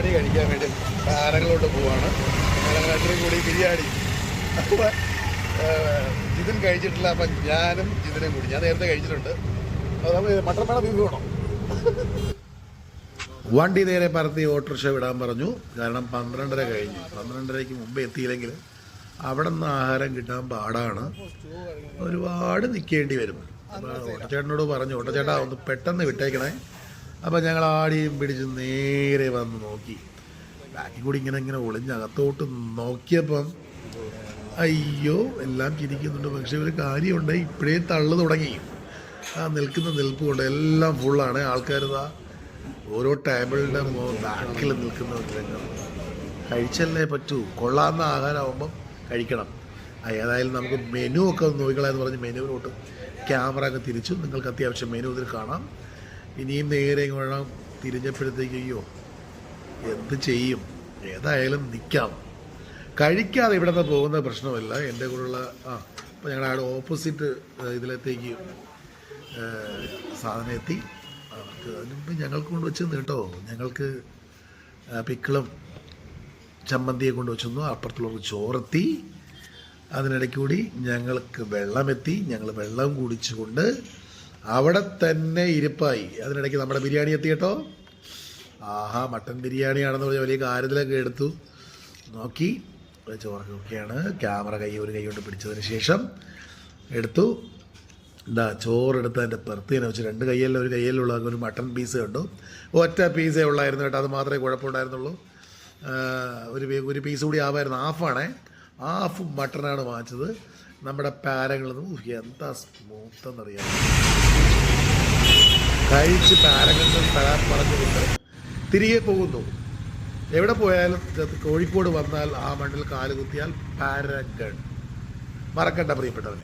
ബിരിയാണി കഴിക്കാൻ വേണ്ടി പാരങ്ങളോട്ട് പോവാണ്. രണ്ടും കൂടി ബിരിയാണി. അപ്പം ജിതിൻ കഴിച്ചിട്ടില്ല. അപ്പം ഞാനും ജിതിനും കൂടി. ഞാൻ നേരത്തെ കഴിച്ചിട്ടുണ്ട്. അപ്പോൾ നമ്മൾ മട്ടൻ വേണം, ബീഫ് വേണം. വണ്ടി നേരെ പറത്തി ഓട്ടോറിക്ഷ വിടാൻ പറഞ്ഞു. കാരണം 12:30 കഴിഞ്ഞു. 12:30ക്ക് മുമ്പ് എത്തിയില്ലെങ്കിൽ അവിടെ നിന്ന് ആഹാരം കിട്ടാൻ പാടാണ്. ഒരുപാട് നിൽക്കേണ്ടി വരും. അപ്പോൾ ഓട്ടോച്ചേട്ടനോട് പറഞ്ഞു, ഓട്ടോച്ചേട്ടാ ഒന്ന് പെട്ടെന്ന് വിട്ടേക്കണേ. അപ്പോൾ ഞങ്ങൾ ആടിയും പിടിച്ച് നേരെ വന്ന് നോക്കി. ബാക്കിൽ കൂടി ഇങ്ങനെ ഒളിഞ്ഞകത്തോട്ട് നോക്കിയപ്പം അയ്യോ എല്ലാം ചിരിക്കുന്നുണ്ട്. പക്ഷേ ഒരു കാര്യമുണ്ട്, ഇപ്പോഴേ തള്ളു തുടങ്ങി. ആ നിൽക്കുന്ന നിൽപ്പ് കൊണ്ട് എല്ലാം ഫുള്ളാണ്. ആൾക്കാരിതാ ഓരോ ടേബിളിൻ്റെ ബാക്കിൽ നിൽക്കുന്ന കഴിച്ചല്ലേ പറ്റൂ. കൊള്ളാവുന്ന ആഹാരമാകുമ്പം കഴിക്കണം. ഏതായാലും നമുക്ക് മെനു ഒക്കെ ഒന്ന് നോക്കിക്കളാന്ന് പറഞ്ഞ് മെനുവിനോട്ട് ക്യാമറ ഒക്കെ തിരിച്ചു. നിങ്ങൾക്ക് അത്യാവശ്യം മെനു ഇതിൽ കാണാം. ഇനിയും നേരെ വേണം തിരിഞ്ഞപ്പോഴത്തേക്ക് അയ്യോ എന്ത് ചെയ്യും. ഏതായാലും നിൽക്കാം. കഴിക്കാതെ ഇവിടെ നിന്ന് പോകുന്ന പ്രശ്നമല്ല. എൻ്റെ കൂടെയുള്ള അപ്പോൾ ഞങ്ങളുടെ ഓപ്പോസിറ്റ് ഇതിലത്തേക്ക് സാധനം എത്തി. അവർക്ക് അതിന് മുമ്പ് ഞങ്ങൾക്ക് കൊണ്ടുവച്ചു കേട്ടോ. ഞങ്ങൾക്ക് പിക്കിളും ചമ്മന്തിയെ കൊണ്ടുവച്ചു. അപ്പുറത്തുള്ള ചോറെത്തി. അതിനിടയ്ക്ക് കൂടി ഞങ്ങൾക്ക് വെള്ളമെത്തി. ഞങ്ങൾ വെള്ളം കുടിച്ചുകൊണ്ട് അവിടെ തന്നെ ഇരിപ്പായി. അതിനിടയ്ക്ക് നമ്മുടെ ബിരിയാണി എത്തി കേട്ടോ. ആഹാ, മട്ടൻ ബിരിയാണിയാണെന്ന് പറഞ്ഞാൽ വലിയ കാര്യത്തിലൊക്കെ എടുത്തു നോക്കി. ചോറൊക്കെ ഒക്കെയാണ്. ക്യാമറ ഒരു കൈ കൊണ്ട് പിടിച്ചതിന് ശേഷം എടുത്തു. ചോറെടുത്ത് അതിൻ്റെ പുറത്തേനെ വെച്ച് 2 കൈയല്ല ഒരു കൈയിലുള്ള ഒരു മട്ടൺ പീസ് കണ്ടു. ഒറ്റ പീസേ ഉള്ളായിരുന്നു കേട്ടോ. അത് മാത്രമേ കുഴപ്പമുണ്ടായിരുന്നുള്ളൂ. ഒരു പീസ് കൂടി ആവായിരുന്നു. ഹാഫ് മട്ടനാണ് വാങ്ങിച്ചത്. നമ്മുടെ പാരങ്ങളൊന്നും എന്താ സ്മൂത്തെന്നറിയാം. കഴിച്ച് പാരങ്ങളിൽ പറഞ്ഞുകൊണ്ട് തിരികെ പോകുന്നു. എവിടെ പോയാലും കോഴിക്കോട് വന്നാൽ ആ മണ്ണിൽ കാല് കുത്തിയാൽ പാരഗൺ മറക്കണ്ട പ്രിയപ്പെട്ടവർ.